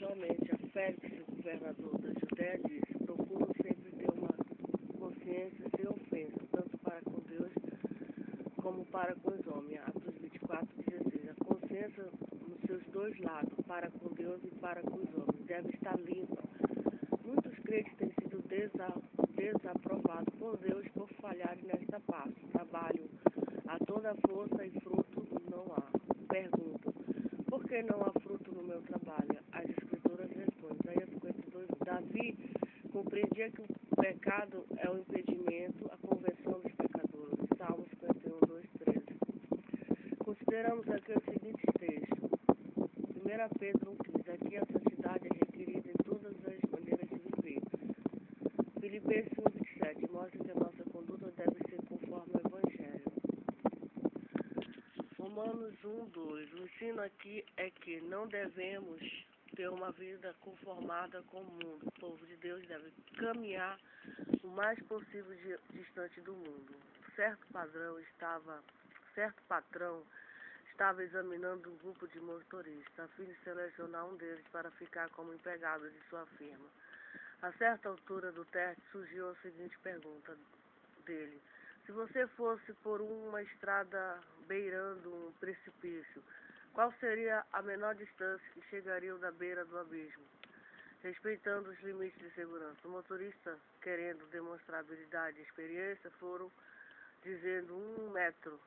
Finalmente, a Félix, o governador da Judéia, disse: procuro sempre ter uma consciência sem ofensa, tanto para com Deus como para com os homens. Atos 24:16. A consciência nos seus dois lados, para com Deus e para com os homens, deve estar limpa. Muitos crentes têm sido desaprovados por Deus por falharem nesta parte. Trabalho a toda força e fruto não há. Pergunta: por que não há fruto no meu trabalho? As Escrituras respondem. Isaías 52. Davi compreendia que o pecado é o impedimento, a conversão dos pecadores. Salmos 51:2-13. Consideramos aqui os seguintes textos. 1 Pedro 1:15. Aqui a santidade é requerida em todas as maneiras de viver. Filipenses 1:27. Mostra que a nossa conduta deve ser conforme o Evangelho. Romanos 1:2. O ensino aqui é que não devemos ter uma vida conformada com o mundo. O povo de Deus deve caminhar o mais possível distante do mundo. Certo patrão estava examinando um grupo de motoristas, a fim de selecionar um deles para ficar como empregado de sua firma. A certa altura do teste surgiu a seguinte pergunta dele: se você fosse por uma estrada beirando um precipício, qual seria a menor distância que chegariam da beira do abismo, respeitando os limites de segurança? O motorista, querendo demonstrar habilidade e experiência, foram dizendo 1 metro,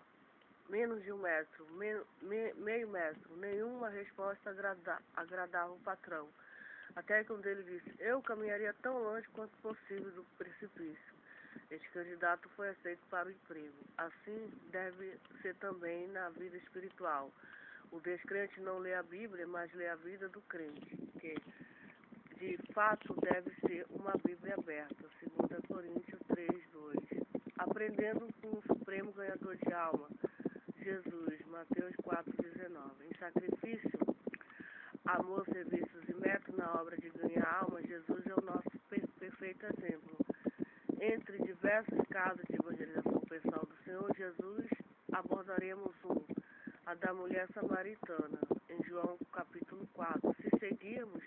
menos de 1 metro, meio metro. Nenhuma resposta agradava o patrão. Até que um deles disse: eu caminharia tão longe quanto possível do precipício. Este candidato foi aceito para o emprego. Assim deve ser também na vida espiritual. O descrente não lê a Bíblia, mas lê a vida do crente, que de fato deve ser uma Bíblia aberta. 2 Coríntios 3:2. Aprendendo com o supremo ganhador de alma, Jesus, Mateus 4:19. Em sacrifício, amor, serviços e método na obra de ganhar alma, Jesus é o nosso perfeito exemplo. Entre diversos casos de evangelização pessoal do Senhor Jesus, abordaremos a da mulher samaritana, em João capítulo 4. Se seguirmos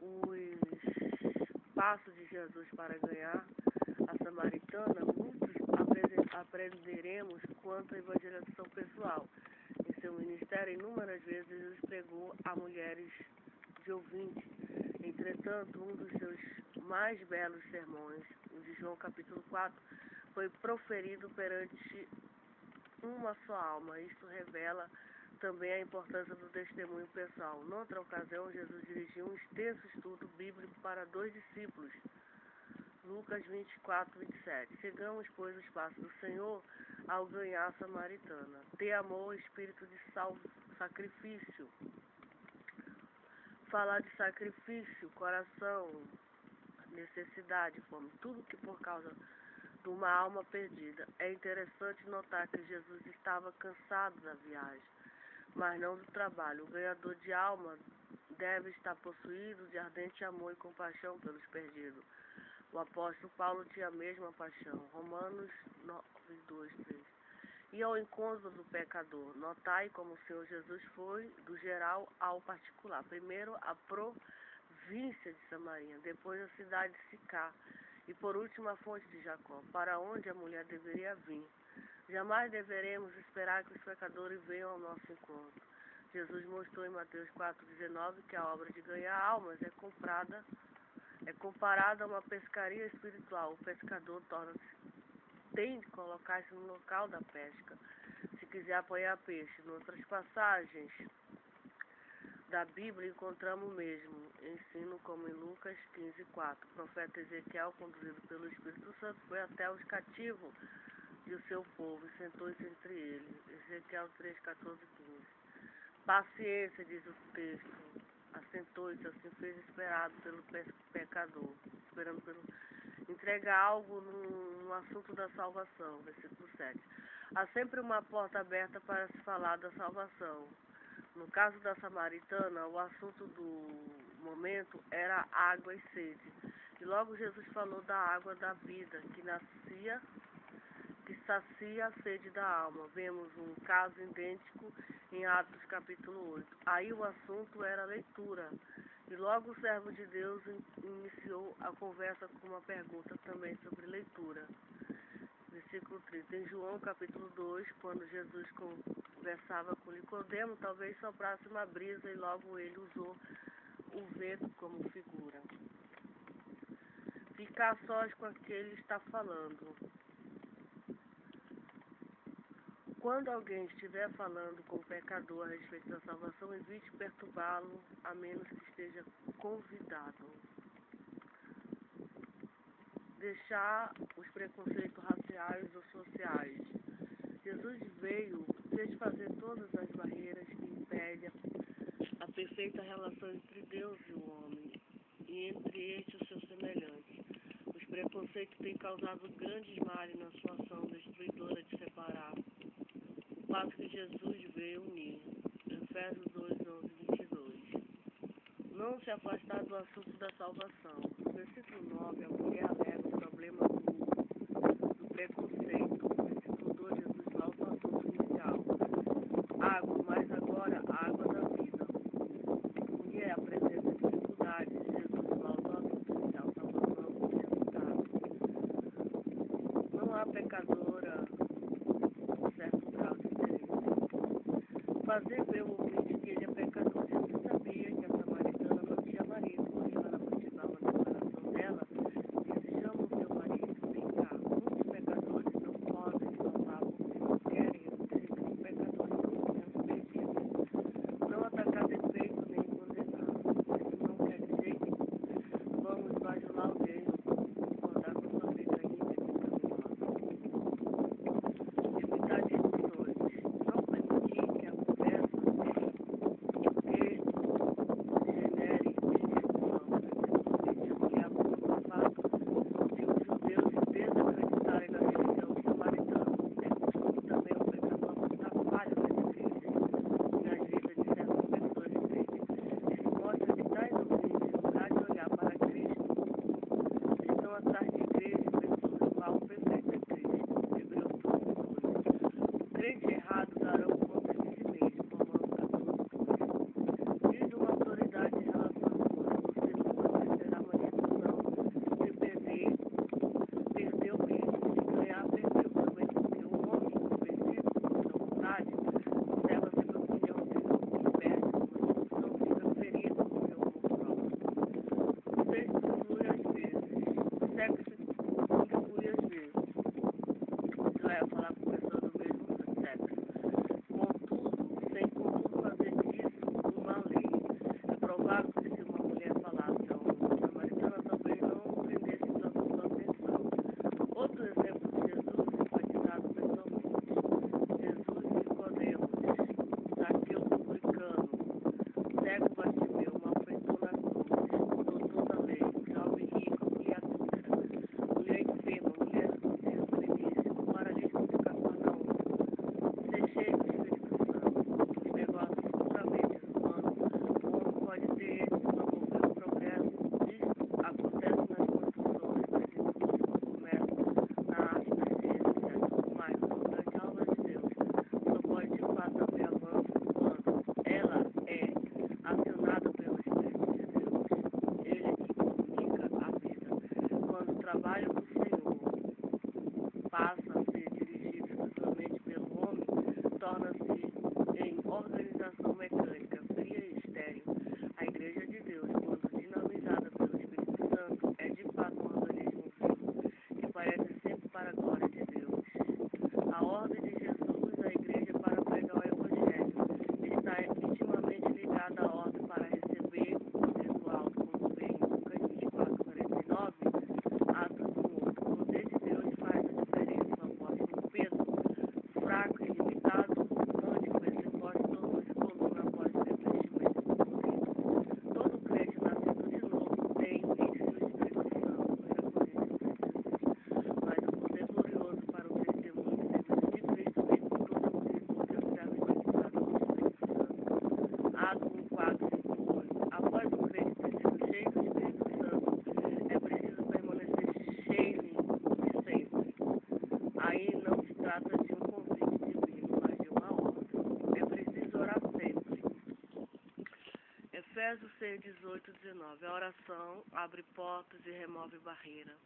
os passos de Jesus para ganhar a samaritana, muitos aprenderemos quanto à evangelização pessoal. Em seu ministério, inúmeras vezes, Jesus pregou a mulheres de ouvinte. Entretanto, um dos seus mais belos sermões, o de João capítulo 4, foi proferido perante uma só alma. Isto revela também a importância do testemunho pessoal. Noutra ocasião, Jesus dirigiu um extenso estudo bíblico para 2 discípulos. Lucas 24:27. Sigamos, pois, os passos do Senhor ao ganhar a samaritana. Ter amor, espírito de sacrifício. Falar de sacrifício, coração, necessidade, fome, tudo que por causa de uma alma perdida. É interessante notar que Jesus estava cansado da viagem, mas não do trabalho. O ganhador de alma deve estar possuído de ardente amor e compaixão pelos perdidos. O apóstolo Paulo tinha a mesma paixão. Romanos 9:2-3. E ao encontro do pecador. Notai como o Senhor Jesus foi do geral ao particular. Primeiro a província de Samaria, depois a cidade de Sicá e por último a fonte de Jacó, para onde a mulher deveria vir. Jamais deveremos esperar que os pecadores venham ao nosso encontro. Jesus mostrou em Mateus 4:19 que a obra de ganhar almas é comparada a uma pescaria espiritual. O pescador tem de colocar-se no local da pesca, se quiser apanhar peixe. Em outras passagens da Bíblia encontramos o mesmo ensino, como em Lucas 15:4. O profeta Ezequiel, conduzido pelo Espírito Santo, foi até os cativos e o seu povo e sentou-se entre eles. Ezequiel 3:14-15. Paciência, diz o texto. Assentou-se, assim fez esperado pelo pecador, esperando pelo entrega algo no assunto da salvação. Versículo 7. Há sempre uma porta aberta para se falar da salvação. No caso da samaritana, o assunto do momento era água e sede. E logo Jesus falou da água da vida, que sacia a sede da alma. Vemos um caso idêntico em Atos capítulo 8. Aí o assunto era leitura, e logo o servo de Deus iniciou a conversa com uma pergunta também sobre leitura. Versículo 30. Em João capítulo 2, quando Jesus conversava com Nicodemo, talvez soprasse uma brisa e logo ele usou o vento como figura. Ficar a sós com aquele está falando. Quando alguém estiver falando com o pecador a respeito da salvação, evite perturbá-lo, a menos que esteja convidado. Deixar os preconceitos raciais ou sociais. Jesus veio desfazer todas as barreiras que impedem a perfeita relação entre Deus e o homem, e entre este e os seus semelhantes. Os preconceitos têm causado grandes males na sua ação destruidora de separar. O fato que Jesus veio unir. Efésios 2, 11, 22. Não se afastar do assunto da salvação. No versículo 9, a mulher alega o problema do preconceito. No versículo 2, Jesus volta ao assunto inicial. Água, mas agora água da vida. Mulher apresenta dificuldades. Jesus volta ao assunto inicial. Salvação justificada. Não há pecadora com certo grau de interesse. Fazer ver o ouvinte que ele é pecador. Jesus sabia que a samaritana não tinha marido, mas para motivar uma declaração dela, disse: chama o seu marido, vem cá. Muitos pecadores não podem salvar porque não querem admitir que são pecadores como crianças perdidas. Não atacar defeito nem condenar. Isso não quer dizer que vamos bajular alguém ou concordar com sua vida ainda evitar discussões. Não permitir que a conversa Efésios 6, 18 e 19. A oração abre portas e remove barreira.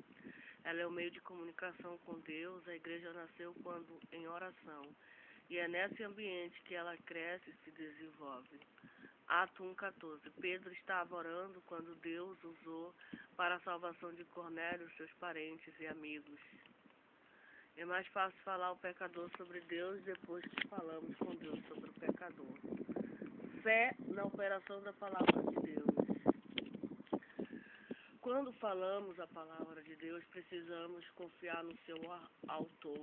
Ela é o meio de comunicação com Deus. A igreja nasceu quando em oração. E é nesse ambiente que ela cresce e se desenvolve. Ato 1,14. Pedro estava orando quando Deus usou para a salvação de Cornélio, seus parentes e amigos. É mais fácil falar ao pecador sobre Deus depois que falamos com Deus sobre o pecador. Fé na operação da palavra de Deus. Quando falamos a palavra de Deus, precisamos confiar no seu autor.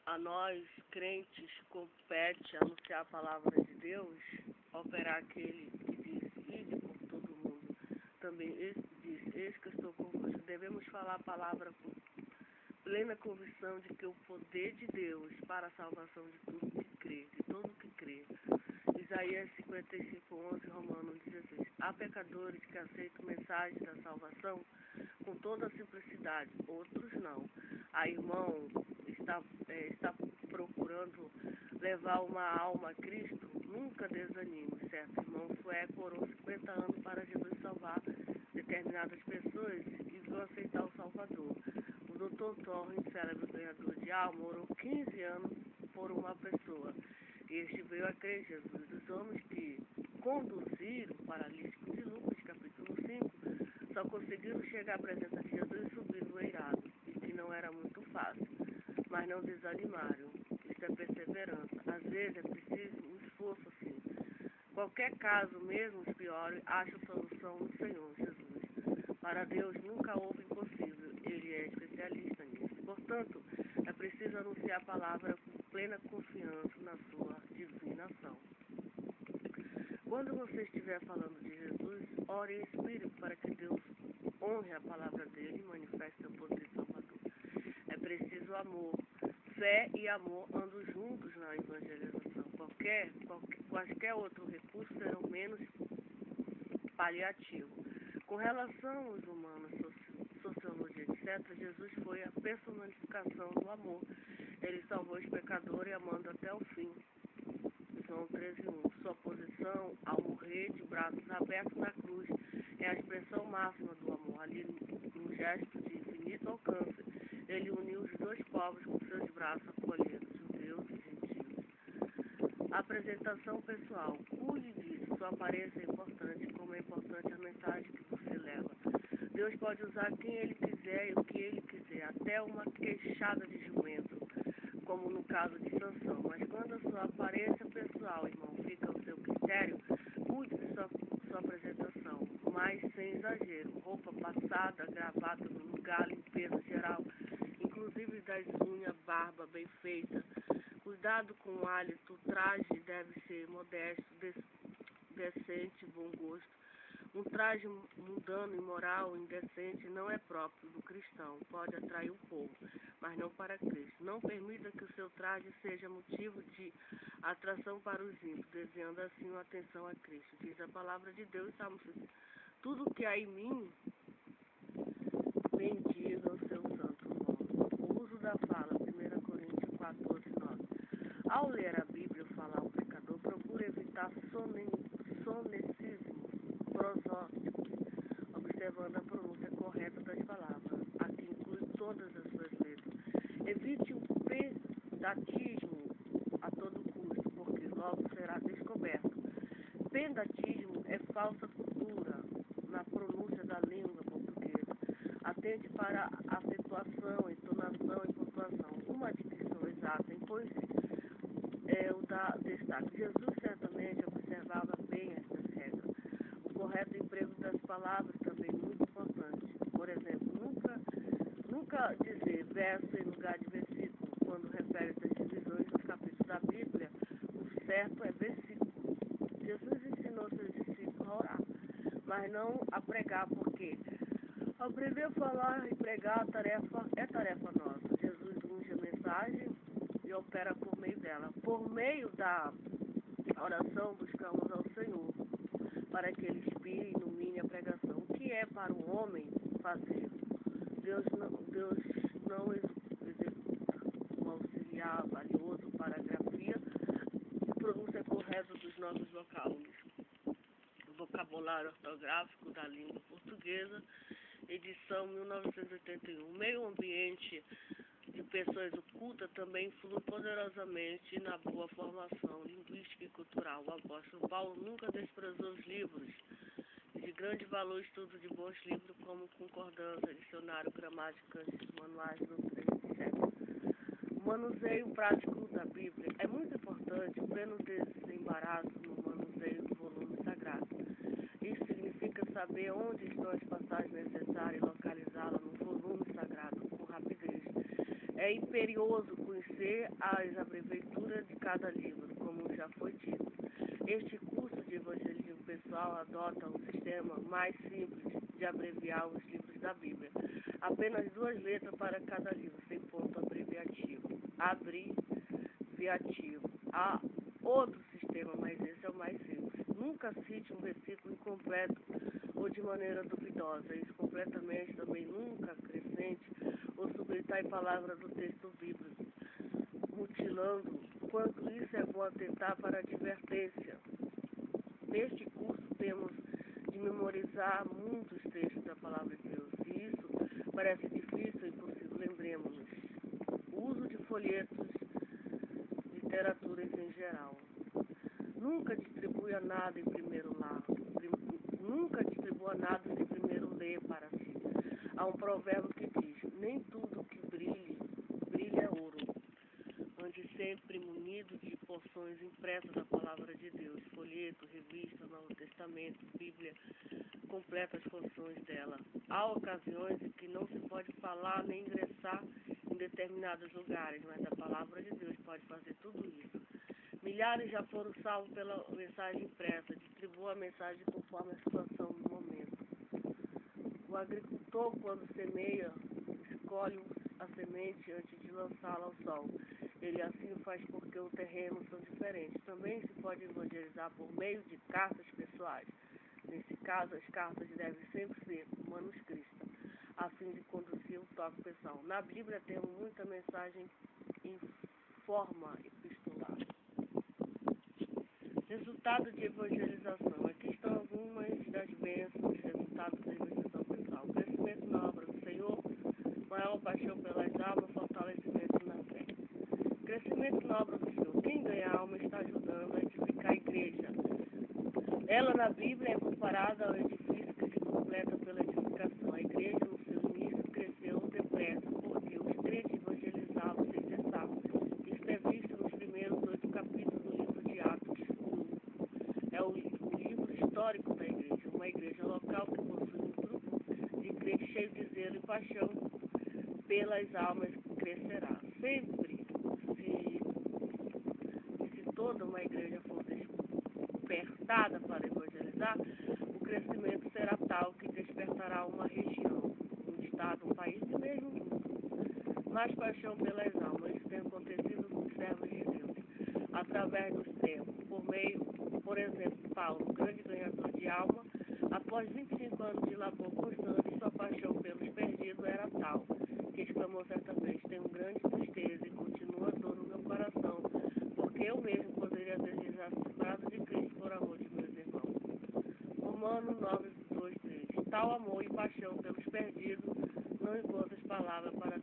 A nós, crentes, compete anunciar a palavra de Deus, operar aquele que diz, ide por todo mundo. Também diz, eis que estou convosco. Devemos falar a palavra com plena convicção de que o poder de Deus para a salvação de tudo que crê, de todo que crê. Isaías 55:11, Romanos 16. Há pecadores que aceitam mensagem da salvação com toda a simplicidade, outros não. A irmão está procurando levar uma alma a Cristo, nunca desanime. Certo irmão sueco orou 50 anos para Jesus salvar determinadas pessoas e viu aceitar o Salvador. O Dr. Torrens, célebre ganhador de alma, orou 15 anos por uma pessoa. E este veio a crer Jesus. Os homens que conduziram o paralítico de Lucas, capítulo 5, só conseguiram chegar à presença de Jesus e subir no eirado, e que não era muito fácil, mas não desanimaram. Isso é perseverança. Às vezes é preciso um esforço assim. Qualquer caso, mesmo os piores, acha solução no Senhor Jesus. Para Deus nunca houve impossível. Ele é especialista nisso. Portanto, é preciso anunciar a palavra com plena confiança na sua divina ação. Quando você estiver falando de Jesus, ore em espírito para que Deus honre a palavra dele e manifeste seu poder salvador. É preciso amor. Fé e amor andam juntos na evangelização. Quaisquer outro recurso serão menos paliativo. Com relação aos humanos, sociologia, etc., Jesus foi a personificação do amor. Ele salvou os pecadores amando até o fim. João 13:1. Sua posição ao morrer de braços abertos na cruz é a expressão máxima do amor. Ali, num gesto de infinito alcance, ele uniu os dois povos com seus braços acolhendo, judeus e gentios. Apresentação pessoal. Cuide disso. Sua aparência é importante, como é importante a mensagem que você leva. Deus pode usar quem Ele quiser e o que Ele quiser, até uma queixada de jumento, como no caso de Sansão. Mas quando a sua aparência pessoal, irmão, fica ao seu critério, cuide de sua apresentação, mas sem exagero. Roupa passada, gravata no lugar, limpeza geral, inclusive das unhas, barba bem feita. Cuidado com o hálito. O traje deve ser modesto, decente, bom gosto. Um traje mundano, imoral, indecente não é próprio do cristão. Pode atrair o povo, mas não para Cristo. Não permita que o seu traje seja motivo de atração para os ímpios, desviando assim uma atenção a Cristo. Diz a palavra de Deus, Salmo 5. Tudo que há em mim, bendiga o seu santo nome. O uso da fala, 1 Coríntios 14:9. Ao ler a Bíblia falar ao pecador, procure evitar sonecismos prosóticos, observando a pronúncia correta das palavras, a que inclui todas as suas letras. Evite o pendatismo a todo custo, porque logo será descoberto. Pendatismo é falsa cultura na pronúncia da língua portuguesa. Atente para a acentuação, entonação e pontuação. Uma dicção exata impõe-se o da destaque. Jesus certamente observava bem estas regras. O correto emprego das palavras também é muito importante. Por exemplo, nunca dizer verso em lugar de versículo. Quando refere às divisões dos capítulos da Bíblia, o certo é versículo. Jesus ensinou seus discípulos a orar, mas não a pregar, porque aprender a falar e pregar é tarefa nossa. Jesus unge a mensagem e opera por meio dela. Por meio da oração, buscamos ao Senhor, para que Ele inspire e ilumine a pregação. O que é para o homem fazer? Deus não executa. Um auxiliar valioso para a grafia e pronúncia correta dos nossos vocábulos. Vocabulário Ortográfico da Língua Portuguesa, edição 1981. O meio ambiente de pessoas ocultas também influi poderosamente na boa formação linguística e cultural. O apóstolo Paulo nunca desprezou os livros de grande valor, estudo de bons livros como concordância, dicionário, gramática, manuais, doutrina, etc. O manuseio prático da Bíblia é muito importante, o pleno desembaraço no manuseio do volume sagrado. Isso significa saber onde estão as passagens necessárias e localizá-la no volume sagrado com rapidez. É imperioso conhecer as abreviaturas de cada livro, como já foi dito. Este curso de evangelismo pessoal adota um sistema mais simples de abreviar os livros da Bíblia. Apenas 2 letras para cada livro, sem ponto abreviativo. Abreviativo. Há outro sistema, mas esse é o mais simples. Nunca cite um versículo incompleto ou de maneira duvidosa. Isso completamente também nunca acrescente ou subtrai palavras do texto bíblico, mutilando, quanto isso é bom atentar para a advertência. Neste curso temos de memorizar muitos textos da palavra de Deus. Se isso parece difícil e impossível, lembremos-nos. O uso de folhetos, literaturas em geral. Nunca distribua nada em primeiro lar. Nunca distribua nada sem primeiro ler para si. Há um provérbio que diz: nem tudo que brilha ouro. Ande sempre munido de porções impressas da palavra de Deus, folheto, revista, Novo Testamento, Bíblia, completa as funções dela. Há ocasiões em que não se pode falar nem ingressar em determinados lugares, mas a palavra de Deus pode fazer tudo isso. Milhares já foram salvos pela mensagem impressa. Distribua a mensagem conforme a situação do momento. O agricultor, quando semeia, escolhe a semente antes de lançá-la ao sol. Ele assim faz porque os terrenos são diferentes. Também se pode evangelizar por meio de cartas pessoais. Nesse caso, as cartas devem sempre ser manuscritas, a fim de conduzir o toque pessoal. Na Bíblia temos muita mensagem em forma epistolar. Resultado de evangelização. Aqui estão algumas das bênçãos, resultados da evangelização pessoal. Crescimento na obra do Senhor, maior paixão pelas almas, fortalecimento na fé. Crescimento na obra do Senhor. Quem ganha alma está ajudando a edificar a igreja. Ela na Bíblia é comparada ao edifício que se completa pela edificação. A igreja no seu início cresceu depressa, porque os crentes evangelizavam sem cessar. Isso é visto nos primeiros 8 capítulos do livro de Atos. É o livro histórico da igreja. Uma igreja local que possui um grupo de crentes cheio de zelo e paixão pelas almas crescerá. Sempre se toda uma igreja for despertada para evangelizar, o crescimento será tal que despertará uma região, um estado, um país e mesmo um mundo. Mais paixão pelas almas. Isso tem acontecido com os servos de Deus, através dos tempos, por exemplo, Paulo, grande ganhador de alma, após 25 anos de labor constante, sua paixão pelos perdidos era tal, que exclamou certa vez: tenho grande tristeza e continua dor no meu coração, porque eu mesmo poderia desejar separado de Cristo por amor de meus irmãos. Romanos 9, 2, 3. Tal amor e paixão pelos perdidos não encontra as palavras para